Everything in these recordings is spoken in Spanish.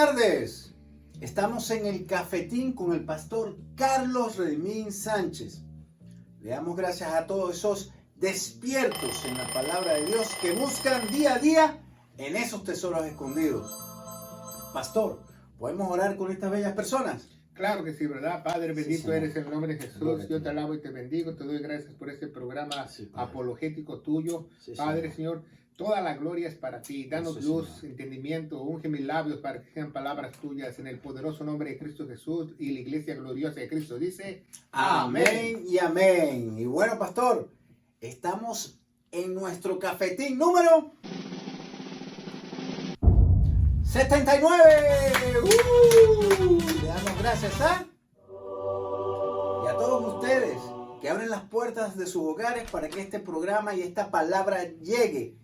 tardes. Estamos en el cafetín con el pastor Carlos Redimín Sánchez. Le damos gracias a todos esos despiertos en la palabra de Dios que buscan día a día en esos tesoros escondidos. Pastor, ¿podemos orar con estas bellas personas? Claro que sí, ¿verdad? Padre, bendito Señor. eres en el nombre de Jesús. Yo te alabo y te bendigo. Te doy gracias por este programa apologético tuyo. Padre, Señor, toda la gloria es para ti. Danos luz, entendimiento, unge mis labios para que sean palabras tuyas en el poderoso nombre de Cristo Jesús y la iglesia gloriosa de Cristo. Dice, amén y amén. Y bueno, pastor, estamos en nuestro cafetín número 79. Le damos gracias y a todos ustedes que abren las puertas de sus hogares para que este programa y esta palabra llegue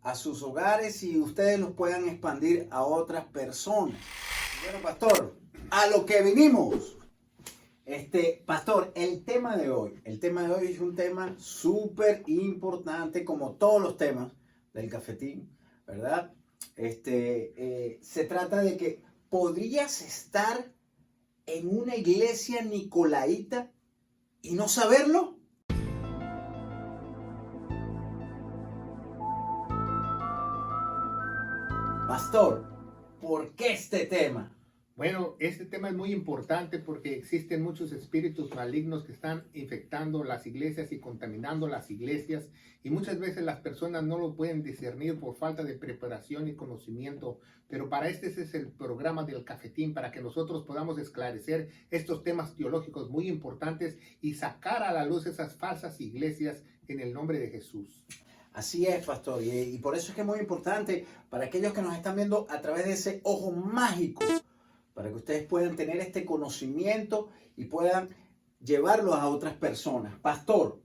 a sus hogares y ustedes los puedan expandir a otras personas. Bueno, pastor, a lo que vinimos. Pastor, el tema de hoy es un tema súper importante, como todos los temas del cafetín, ¿verdad? Se trata de que podrías estar en una iglesia nicolaíta y no saberlo. Pastor, ¿por qué este tema? bueno, este tema es muy importante porque existen muchos espíritus malignos que están infectando las iglesias y contaminando las iglesias, y muchas veces las personas no lo pueden discernir por falta de preparación y conocimiento, pero para este es el programa del cafetín, para que nosotros podamos esclarecer estos temas teológicos muy importantes y sacar a la luz esas falsas iglesias en el nombre de Jesús. Así es, pastor, y por eso es que es muy importante para aquellos que nos están viendo a través de ese ojo mágico, para que ustedes puedan tener este conocimiento y puedan llevarlo a otras personas. Pastor,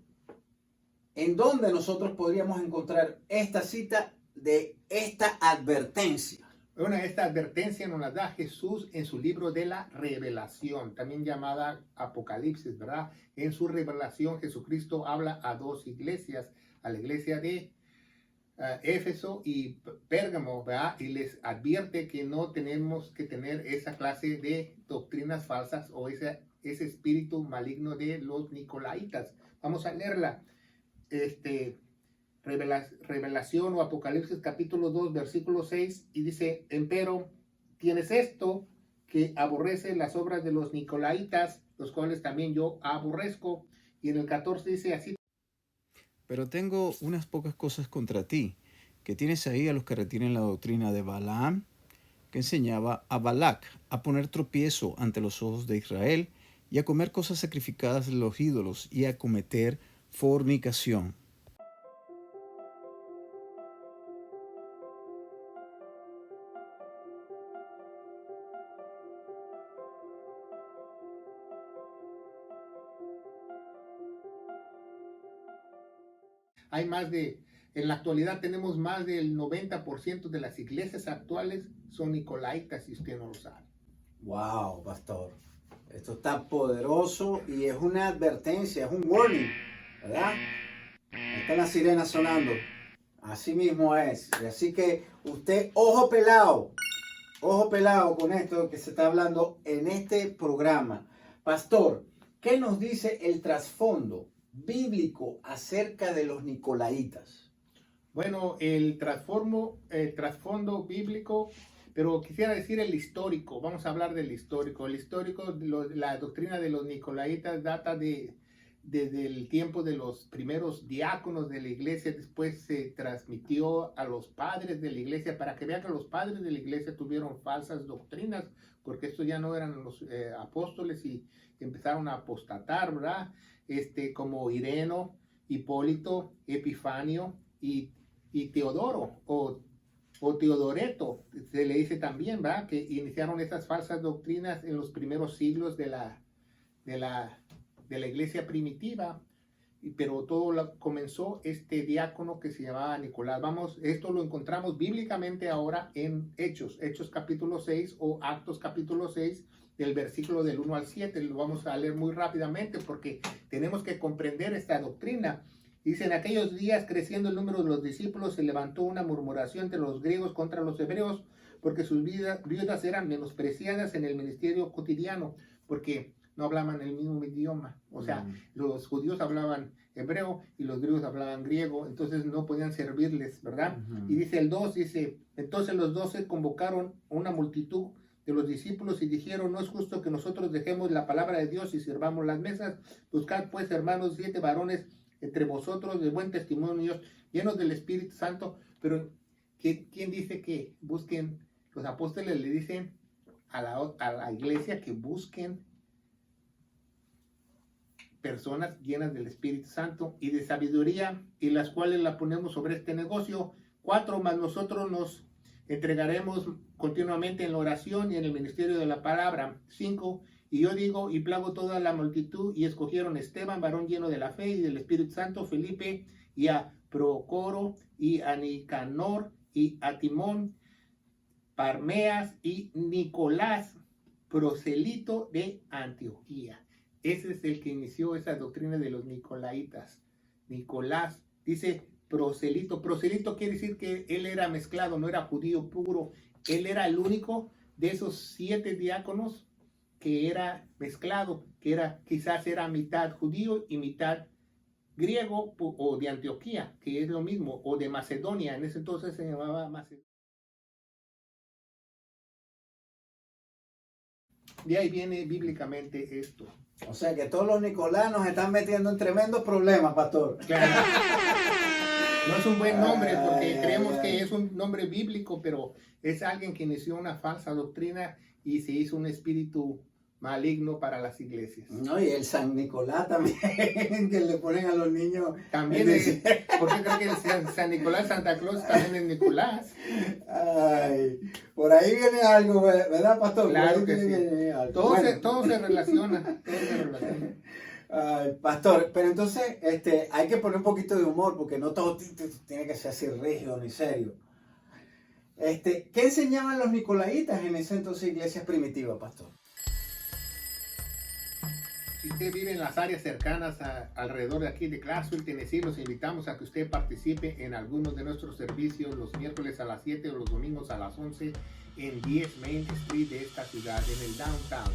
¿en dónde nosotros podríamos encontrar esta cita de esta advertencia? Bueno, esta advertencia nos la da Jesús en su libro de la Revelación, también llamada Apocalipsis, ¿verdad? En su revelación, Jesucristo habla a dos iglesias, a la iglesia de Éfeso y Pérgamo, ¿verdad? Y les advierte que no tenemos que tener esa clase de doctrinas falsas o ese espíritu maligno de los nicolaitas. Vamos a leerla. Revelación o Apocalipsis capítulo 2, versículo 6, y dice, empero tienes esto, que aborrece las obras de los nicolaitas, los cuales también yo aborrezco. Y en el 14 dice así. Pero tengo unas pocas cosas contra ti, que tienes ahí a los que retienen la doctrina de Balaam, que enseñaba a Balac a poner tropiezo ante los ojos de Israel y a comer cosas sacrificadas de los ídolos y a cometer fornicación. En la actualidad tenemos más del 90% de las iglesias actuales son nicolaitas, si usted no lo sabe. Wow, pastor. Esto está poderoso y es una advertencia, es un warning, ¿verdad? Ahí está la sirena sonando. Así mismo es. Y así que usted, ojo pelado con esto que se está hablando en este programa. Pastor, ¿qué nos dice el trasfondo bíblico acerca de los nicolaitas? Bueno, el trasfondo bíblico, pero quisiera decir el histórico. Vamos a hablar del histórico. El histórico, la doctrina de los nicolaitas data desde el tiempo de los primeros diáconos de la iglesia. Después se transmitió a los padres de la iglesia, para que vean que los padres de la iglesia tuvieron falsas doctrinas, porque estos ya no eran los apóstoles y empezaron a apostatar, ¿verdad? Como Ireno, Hipólito, Epifanio y Teodoro o Teodoreto, se le dice también, ¿verdad? Que iniciaron estas falsas doctrinas en los primeros siglos de la iglesia primitiva, pero todo comenzó este diácono que se llamaba Nicolás. Esto lo encontramos bíblicamente ahora en Hechos capítulo 6 o Actos capítulo 6, del versículo del 1 al 7. Lo vamos a leer muy rápidamente porque tenemos que comprender esta doctrina. Dice, en aquellos días, creciendo el número de los discípulos, se levantó una murmuración entre los griegos contra los hebreos, porque sus viudas eran menospreciadas en el ministerio cotidiano, porque no hablaban el mismo idioma. O sea, los judíos hablaban hebreo y los griegos hablaban griego, entonces no podían servirles, ¿verdad? Y dice el 2, dice, entonces los 12 convocaron una multitud de los discípulos y dijeron, no es justo que nosotros dejemos la palabra de Dios y sirvamos las mesas. Buscad pues, hermanos, 7 varones entre vosotros de buen testimonio, llenos del Espíritu Santo. Pero ¿quién dice que busquen? Los apóstoles le dicen a la iglesia que busquen personas llenas del Espíritu Santo y de sabiduría, y las cuales la ponemos sobre este negocio. 4, más nosotros nos entregaremos continuamente en la oración y en el ministerio de la palabra. 5, y yo digo y plago toda la multitud, y escogieron Esteban, varón lleno de la fe y del Espíritu Santo, Felipe, y a Procoro, y a Nicanor, y a Timón, Parmeas, y Nicolás, proselito de Antioquía. Ese es el que inició esa doctrina de los nicolaitas. Nicolás, dice proselito. Proselito quiere decir que él era mezclado, no era judío puro. Él era el único de esos 7 diáconos que era mezclado, que era, quizás era mitad judío y mitad griego, o de Antioquía, que es lo mismo, o de Macedonia. En ese entonces se llamaba Macedonia. De ahí viene bíblicamente esto. O sea que todos los Nicolás nos están metiendo en tremendos problemas, pastor. Claro. No es un buen nombre porque creemos que es un nombre bíblico, pero es alguien que inició una falsa doctrina y se hizo un espíritu maligno para las iglesias. No, y el San Nicolás también, que le ponen a los niños. También es, porque creo que el San Nicolás, Santa Claus también es Nicolás. Ay, por ahí viene algo, ¿verdad, pastor? Claro que sí. Todo se relaciona. Ay, pastor, pero entonces hay que poner un poquito de humor porque no todo tiene que ser así rígido ni serio. ¿Qué enseñaban los nicolaitas en ese entonces iglesias primitivas, pastor? Si usted vive en las áreas cercanas alrededor de aquí de Clarksville, Tennessee, los invitamos a que usted participe en algunos de nuestros servicios los miércoles a las 7 o los domingos a las 11 en 10 Main Street de esta ciudad, en el downtown.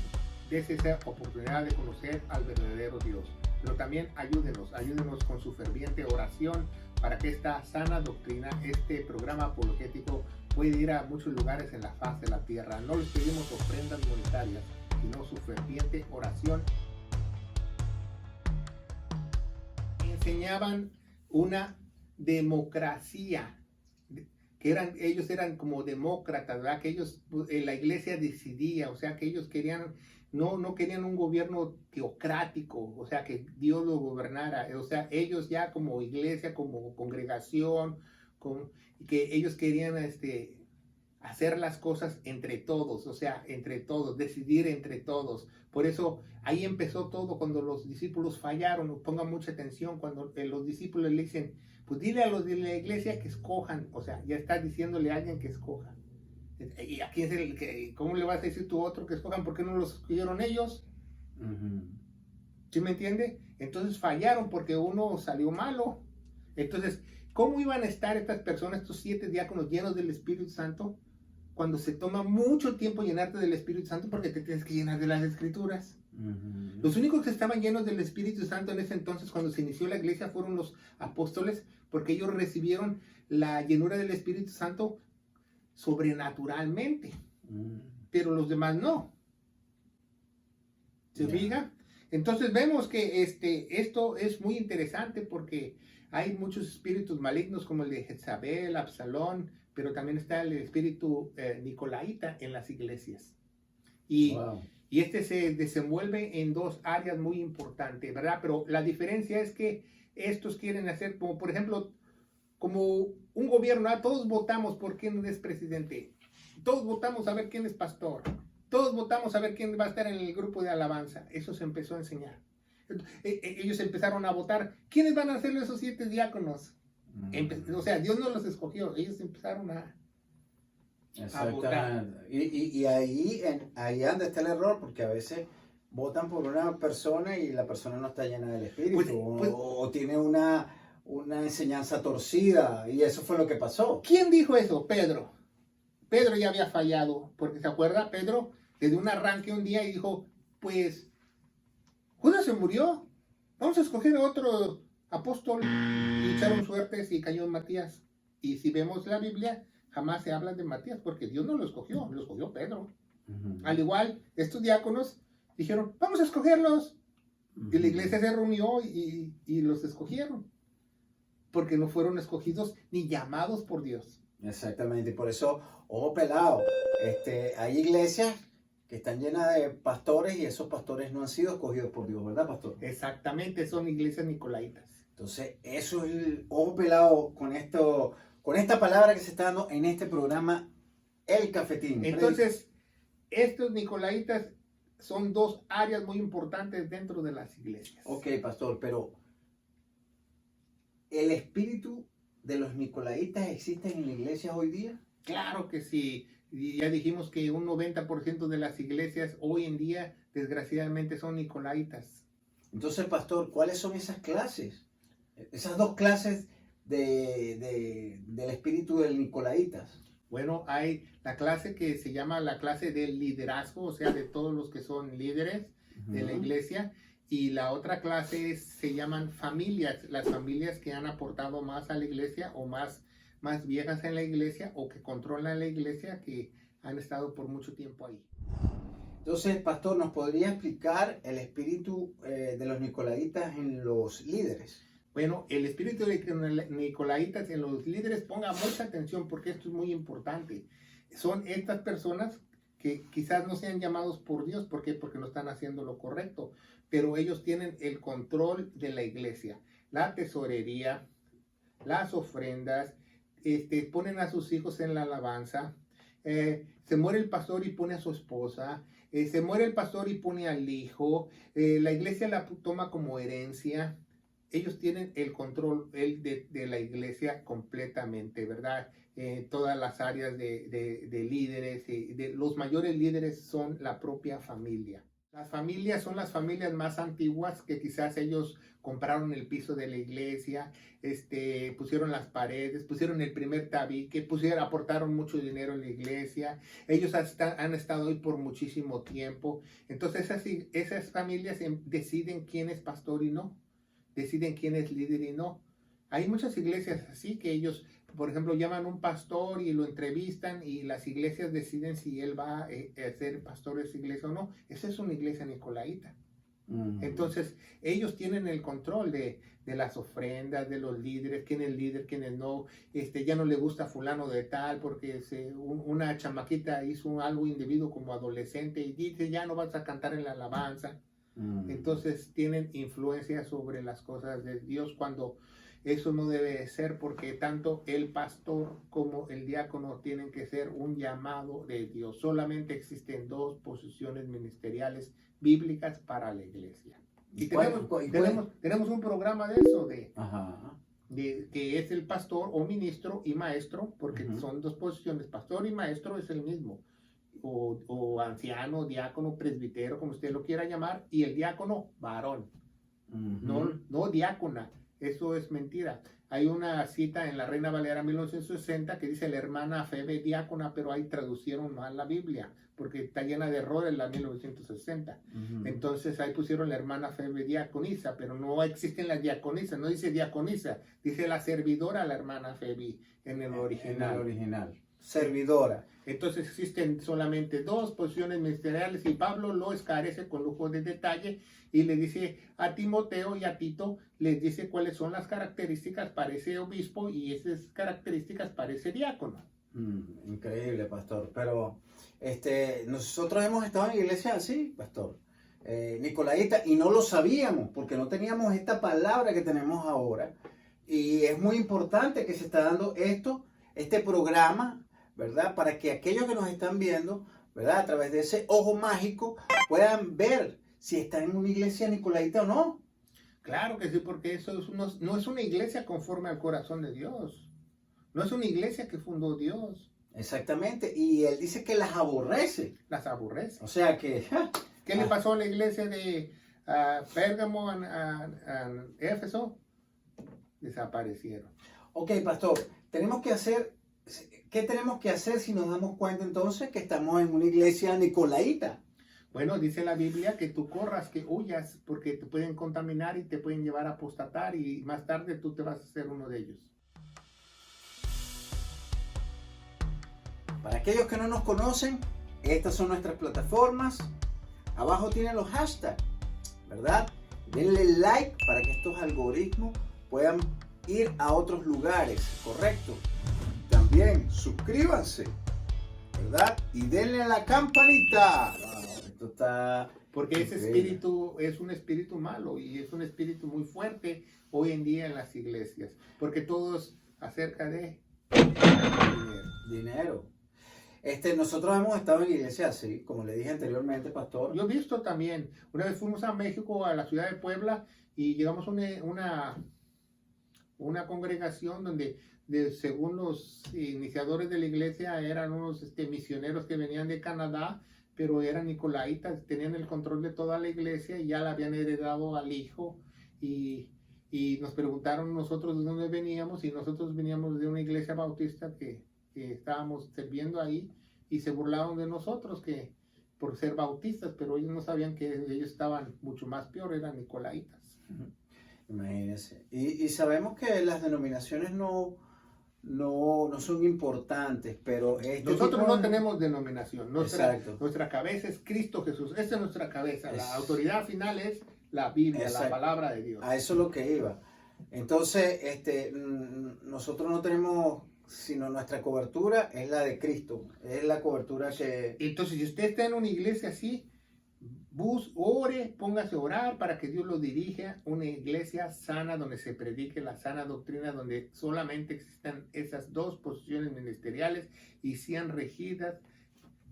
Dese esa oportunidad de conocer al verdadero Dios. Pero también ayúdenos con su ferviente oración para que esta sana doctrina, este programa apologético, pueda ir a muchos lugares en la faz de la tierra. No les pedimos ofrendas monetarias, sino su ferviente oración. Enseñaban una democracia, que ellos eran como demócratas, ¿verdad? Que ellos, la iglesia decidía, o sea, que ellos querían, no querían un gobierno teocrático, o sea, que Dios lo gobernara, o sea, ellos ya como iglesia, como congregación, que ellos querían hacer las cosas entre todos, o sea, entre todos, decidir entre todos. Por eso ahí empezó todo cuando los discípulos fallaron. Pongan mucha atención cuando los discípulos le dicen, pues dile a los de la iglesia que escojan, o sea, ya está diciéndole a alguien que escoja. ¿Y a quién cómo le vas a decir tú a otro que escojan? ¿Por qué no los escogieron ellos? ¿Sí me entiende? Entonces fallaron porque uno salió malo. Entonces, ¿cómo iban a estar estas personas, estos 7 diáconos llenos del Espíritu Santo, cuando se toma mucho tiempo llenarte del Espíritu Santo porque te tienes que llenar de las Escrituras? Los únicos que estaban llenos del Espíritu Santo en ese entonces, cuando se inició la iglesia, fueron los apóstoles, porque ellos recibieron la llenura del Espíritu Santo sobrenaturalmente, pero los demás no. ¿Se fija? Entonces vemos que esto es muy interesante porque hay muchos espíritus malignos como el de Jezabel, Absalón, pero también está el espíritu nicolaita en las iglesias. Y se desenvuelve en 2 áreas muy importantes, ¿verdad? Pero la diferencia es que estos quieren hacer, como por ejemplo, como un gobierno, ¿ah? Todos votamos por quién es presidente, todos votamos a ver quién es pastor, todos votamos a ver quién va a estar en el grupo de alabanza. Eso se empezó a enseñar. Ellos empezaron a votar. ¿Quiénes van a ser esos 7 diáconos? O sea, Dios no los escogió. Ellos empezaron a votar. Y ahí donde está el error, porque a veces votan por una persona y la persona no está llena del Espíritu, o tiene una enseñanza torcida, y eso fue lo que pasó. ¿Quién dijo eso? Pedro. Pedro ya había fallado, porque se acuerda, Pedro, desde un arranque un día y dijo, pues, Judas se murió, vamos a escoger a otro apóstol, y echaron suertes y cayó Matías. Y si vemos la Biblia, jamás se habla de Matías, porque Dios no lo escogió Pedro. Al igual, estos diáconos dijeron, vamos a escogerlos. Y la iglesia se reunió y los escogieron, porque no fueron escogidos ni llamados por Dios. Exactamente, por eso, ojo pelado, hay iglesias que están llenas de pastores y esos pastores no han sido escogidos por Dios, ¿verdad, pastor? Exactamente, son iglesias nicolaitas. Entonces, eso es el ojo pelado con esta palabra que se está dando en este programa, El Cafetín. Entonces, estos nicolaitas son dos áreas muy importantes dentro de las iglesias. Ok, pastor, pero ¿el espíritu de los nicolaitas existe en la iglesia hoy día? Claro que sí. Y ya dijimos que un 90% de las iglesias hoy en día, desgraciadamente, son nicolaitas. Entonces, pastor, ¿cuáles son esas clases? Esas dos clases del espíritu del nicolaitas. Bueno, hay la clase que se llama la clase del liderazgo, o sea, de todos los que son líderes de la iglesia. Y la otra clase se llaman familias, las familias que han aportado más a la iglesia o más viejas en la iglesia o que controlan la iglesia, que han estado por mucho tiempo ahí. Entonces, pastor, ¿nos podría explicar el espíritu de los nicolaitas en los líderes? Bueno, el espíritu de nicolaitas en los líderes, ponga mucha atención porque esto es muy importante. Son estas personas que quizás no sean llamados por Dios. ¿Por qué? Porque no están haciendo lo correcto. Pero ellos tienen el control de la iglesia, la tesorería, las ofrendas, ponen a sus hijos en la alabanza. Se muere el pastor y pone a su esposa. Se muere el pastor y pone al hijo. La iglesia la toma como herencia. Ellos tienen el control de la iglesia completamente, ¿verdad? Todas las áreas de líderes, los mayores líderes son la propia familia. Las familias son las familias más antiguas que quizás ellos compraron el piso de la iglesia, pusieron las paredes, pusieron el primer tabique, aportaron mucho dinero en la iglesia. Ellos han estado ahí por muchísimo tiempo. Entonces esas familias deciden quién es pastor y no. Deciden quién es líder y no. Hay muchas iglesias así que ellos, por ejemplo, llaman a un pastor y lo entrevistan y las iglesias deciden si él va a ser pastor de esa iglesia o no. Esa es una iglesia nicolaita. Entonces, ellos tienen el control de las ofrendas, de los líderes, quién es líder, quién es no. Ya no le gusta fulano de tal porque una chamaquita hizo algo indebido como adolescente y dice, ya no vas a cantar en la alabanza. Entonces tienen influencia sobre las cosas de Dios cuando eso no debe de ser, porque tanto el pastor como el diácono tienen que ser un llamado de Dios. Solamente existen dos posiciones ministeriales bíblicas para la iglesia. Y tenemos un programa de eso, que es el pastor o ministro y maestro, porque son dos posiciones, pastor y maestro es el mismo. O anciano, diácono, presbítero, como usted lo quiera llamar, y el diácono, varón, no diácona. Eso es mentira. Hay una cita en la Reina Valera 1960 que dice la hermana Febe diácona, pero ahí traducieron mal la Biblia, porque está llena de errores la 1960. Entonces ahí pusieron la hermana Febe diaconisa, pero no existen las diaconisas, no dice diaconisa, dice la servidora, la hermana Febe en el original. En el original. Servidora. Entonces existen solamente dos posiciones ministeriales y Pablo lo esclarece con lujo de detalle y le dice a Timoteo y a Tito, les dice cuáles son las características para ese obispo y esas características para ese diácono. Increíble, pastor. Pero nosotros hemos estado en iglesias así, pastor, nicolaita, y no lo sabíamos porque no teníamos esta palabra que tenemos ahora. Y es muy importante que se está dando este programa, ¿verdad? Para que aquellos que nos están viendo, ¿verdad? A través de ese ojo mágico puedan ver si están en una iglesia nicolaita o no. Claro que sí, porque eso no es una iglesia conforme al corazón de Dios. No es una iglesia que fundó Dios. Exactamente, y él dice que las aborrece. Las aborrece. O sea que... ¿Qué le pasó a la iglesia de Pérgamo, a Éfeso? Desaparecieron. Ok, pastor, tenemos que hacer ¿qué tenemos que hacer si nos damos cuenta entonces que estamos en una iglesia nicolaíta? Bueno, dice la Biblia que tú corras, que huyas, porque te pueden contaminar y te pueden llevar a apostatar y más tarde tú te vas a ser uno de ellos. Para aquellos que no nos conocen, estas son nuestras plataformas. Abajo tienen los hashtags, ¿verdad? Denle like para que estos algoritmos puedan ir a otros lugares, ¿correcto? También suscríbanse, ¿verdad? Y denle a la campanita. Wow, esto está... Porque ese increíble. espíritu es un espíritu malo y es un espíritu muy fuerte hoy en día en las iglesias. Porque todo es acerca de Dinero. Nosotros hemos estado en iglesias así, como le dije anteriormente, pastor. Yo he visto también, una vez fuimos a México, a la ciudad de Puebla, y llegamos a una congregación donde, según los iniciadores de la iglesia, eran unos misioneros que venían de Canadá, pero eran nicolaitas, tenían el control de toda la iglesia y ya la habían heredado al hijo. Y nos preguntaron nosotros de dónde veníamos, y nosotros veníamos de una iglesia bautista que estábamos sirviendo ahí, y se burlaban de nosotros que por ser bautistas, pero ellos no sabían que ellos estaban mucho más peor, eran nicolaitas. Imagínense. Y sabemos que las denominaciones no son importantes, pero Nosotros no tenemos denominación. Exacto. Nuestra cabeza es Cristo Jesús. Esa es nuestra cabeza. La Es... autoridad final es la Biblia, Exacto. La palabra de Dios. A eso es lo que iba. Entonces, nosotros no tenemos, sino nuestra cobertura es la de Cristo. Es la cobertura que... Entonces, si usted está en una iglesia así, ore, póngase a orar para que Dios lo dirija, una iglesia sana donde se predique la sana doctrina, donde solamente existan esas dos posiciones ministeriales y sean regidas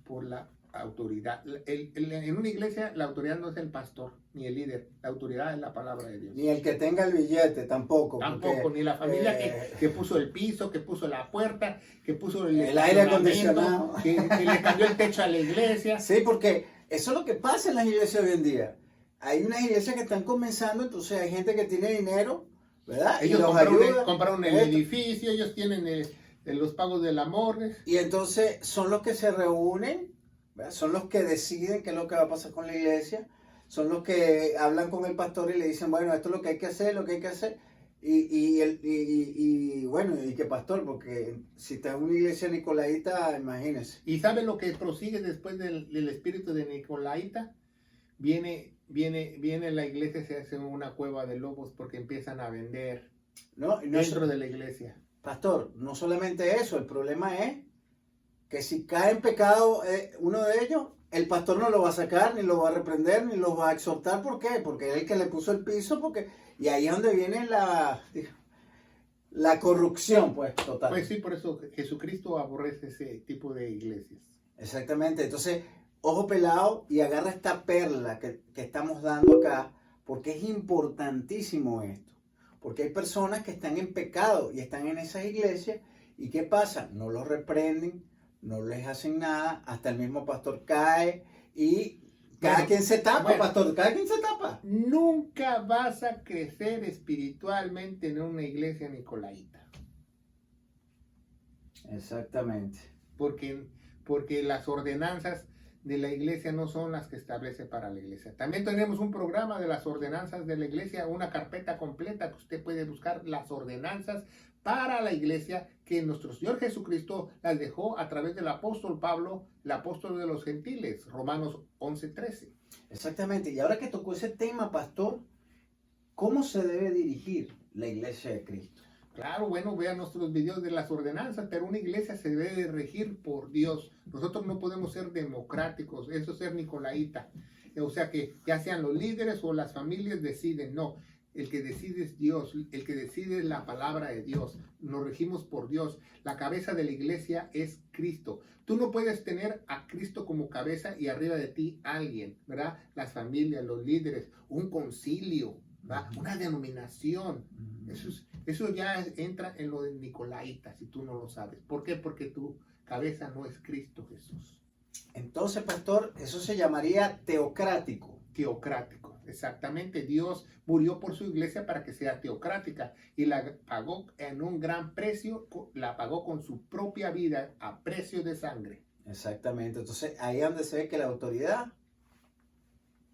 por la autoridad. En una iglesia la autoridad no es el pastor ni el líder, la autoridad es la palabra de Dios. Ni el que tenga el billete, tampoco. Tampoco, ni la familia que puso el piso, que puso la puerta, que puso el aire acondicionado, que le cambió el techo a la iglesia. Sí, porque eso es lo que pasa en las iglesias hoy en día. Hay unas iglesias que están comenzando, entonces hay gente que tiene dinero, ¿verdad? Ellos y los ayuda, compraron el edificio, ellos tienen los pagos del amor. Y entonces son los que se reúnen, ¿verdad? Son los que deciden qué es lo que va a pasar con la iglesia, son los que hablan con el pastor y le dicen, bueno, esto es lo que hay que hacer, lo que hay que hacer. Y bueno, y que pastor, porque si está en una iglesia nicolaíta, imagínese. ¿Y sabe lo que prosigue después del espíritu de nicolaíta? Viene la iglesia, se hace una cueva de lobos porque empiezan a vender dentro de la iglesia. Pastor, no solamente eso, el problema es que si cae en pecado uno de ellos, el pastor no lo va a sacar, ni lo va a reprender, ni lo va a exhortar. ¿Por qué? Porque es el que le puso el piso, y ahí es donde viene la corrupción, pues, total. Pues sí, por eso Jesucristo aborrece ese tipo de iglesias. Exactamente. Entonces, ojo pelado y agarra esta perla que estamos dando acá, porque es importantísimo esto. Porque hay personas que están en pecado y están en esas iglesias, ¿y qué pasa? No los reprenden, no les hacen nada, hasta el mismo pastor cae y cada quien se tapa, pastor, cada quien se tapa. Nunca vas a crecer espiritualmente en una iglesia nicolaíta. Exactamente. Porque las ordenanzas de la iglesia no son las que establece para la iglesia. También tenemos un programa de las ordenanzas de la iglesia, una carpeta completa que usted puede buscar, las ordenanzas para la iglesia, que nuestro Señor Jesucristo las dejó a través del apóstol Pablo, el apóstol de los gentiles, Romanos 11:13. Exactamente. Y ahora que tocó ese tema, pastor, ¿cómo se debe dirigir la iglesia de Cristo? Claro, bueno, vean nuestros videos de las ordenanzas, pero una iglesia se debe de regir por Dios. Nosotros no podemos ser democráticos, eso es ser nicolaíta. O sea que ya sean los líderes o las familias deciden, no. El que decide es Dios, el que decide es la palabra de Dios. Nos regimos por Dios. La cabeza de la iglesia es Cristo. Tú no puedes tener a Cristo como cabeza y arriba de ti alguien, ¿verdad? Las familias, los líderes, un concilio, ¿verdad? Una denominación. Eso ya entra en lo de nicolaíta, si tú no lo sabes. ¿Por qué? Porque tu cabeza no es Cristo Jesús. Entonces, pastor, eso se llamaría teocrático. Teocrático. Exactamente, Dios murió por su iglesia para que sea teocrática y la pagó en un gran precio, la pagó con su propia vida a precio de sangre. Exactamente. Entonces, ahí es donde se ve que la autoridad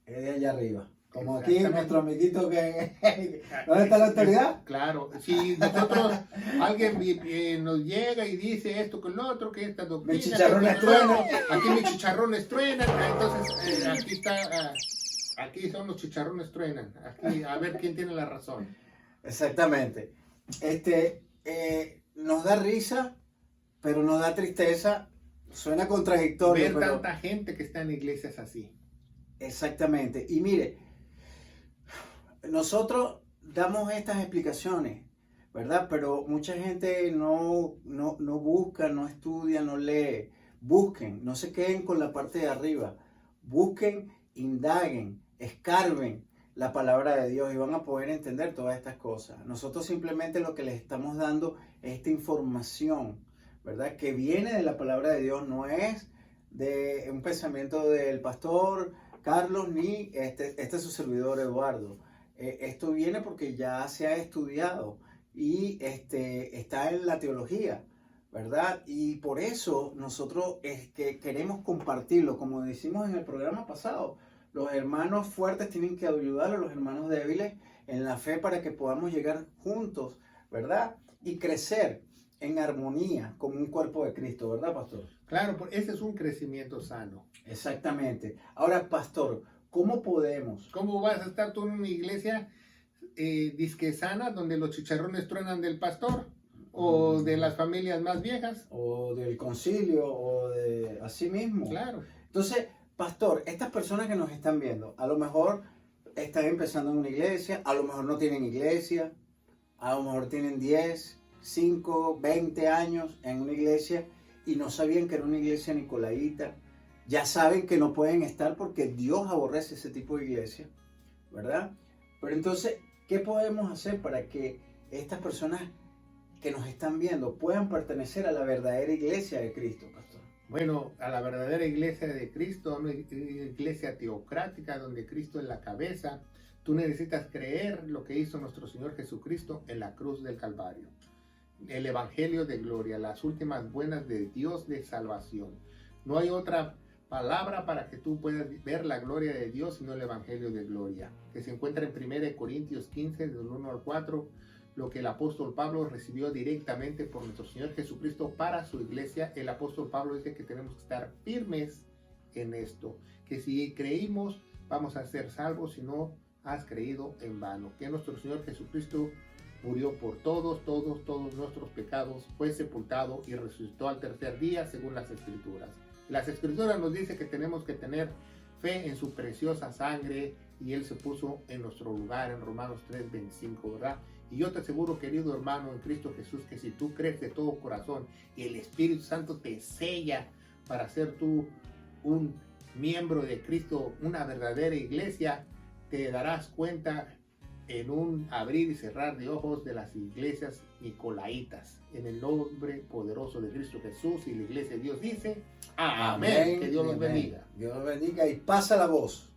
es de allá arriba. Como aquí nuestro amiguito que... ¿Dónde está la autoridad? Claro, si nosotros, alguien nos llega y dice esto con lo otro, que esta doctrina... Mis chicharrones truenan. Aquí mis chicharrones truenan, entonces aquí está... Aquí son los chicharrones truenan. Aquí, a ver quién tiene la razón. Exactamente. Nos da risa, pero nos da tristeza. Suena contradictorio. Ver pero... tanta gente que está en iglesias así. Exactamente. Y mire, nosotros damos estas explicaciones, ¿verdad? Pero mucha gente no busca, no estudia, no lee. Busquen, no se queden con la parte de arriba. Busquen, indaguen, escarben la palabra de Dios y van a poder entender todas estas cosas. Nosotros simplemente lo que les estamos dando es esta información, ¿verdad? Que viene de la palabra de Dios, no es de un pensamiento del pastor Carlos ni este es su servidor Eduardo. Esto viene porque ya se ha estudiado y está en la teología, ¿verdad? Y por eso nosotros es que queremos compartirlo, como decimos en el programa pasado. Los hermanos fuertes tienen que ayudar a los hermanos débiles en la fe para que podamos llegar juntos, ¿verdad? Y crecer en armonía como un cuerpo de Cristo, ¿verdad, pastor? Claro, ese es un crecimiento sano. Exactamente. Ahora, pastor, ¿cómo podemos? ¿Cómo vas a estar tú en una iglesia disque sana donde los chicharrones truenan del pastor? ¿O de las familias más viejas? O del concilio, o de así mismo. Claro. Entonces, pastor, estas personas que nos están viendo, a lo mejor están empezando en una iglesia, a lo mejor no tienen iglesia, a lo mejor tienen 10, 5, 20 años en una iglesia y no sabían que era una iglesia nicolaíta. Ya saben que no pueden estar porque Dios aborrece ese tipo de iglesia, ¿verdad? Pero entonces, ¿qué podemos hacer para que estas personas que nos están viendo puedan pertenecer a la verdadera iglesia de Cristo, pastor? Bueno, a la verdadera iglesia de Cristo, una iglesia teocrática donde Cristo es la cabeza. Tú necesitas creer lo que hizo nuestro Señor Jesucristo en la cruz del Calvario. El Evangelio de gloria, las últimas buenas de Dios de salvación. No hay otra palabra para que tú puedas ver la gloria de Dios sino el Evangelio de gloria, que se encuentra en 1 Corintios 15, del 1 al 4, lo que el apóstol Pablo recibió directamente por nuestro Señor Jesucristo para su iglesia. El apóstol Pablo dice que tenemos que estar firmes en esto, que si creímos vamos a ser salvos, si no has creído en vano, que nuestro Señor Jesucristo murió por todos nuestros pecados, fue sepultado y resucitó al tercer día según las Escrituras. Las Escrituras nos dice que tenemos que tener fe en su preciosa sangre y Él se puso en nuestro lugar en Romanos 3:25, ¿verdad? Y yo te aseguro, querido hermano en Cristo Jesús, que si tú crees de todo corazón y el Espíritu Santo te sella para ser tú un miembro de Cristo, una verdadera iglesia, te darás cuenta en un abrir y cerrar de ojos de las iglesias nicolaitas. En el nombre poderoso de Cristo Jesús y la iglesia de Dios dice, amén. Que Dios los bendiga. Dios los bendiga y pasa la voz.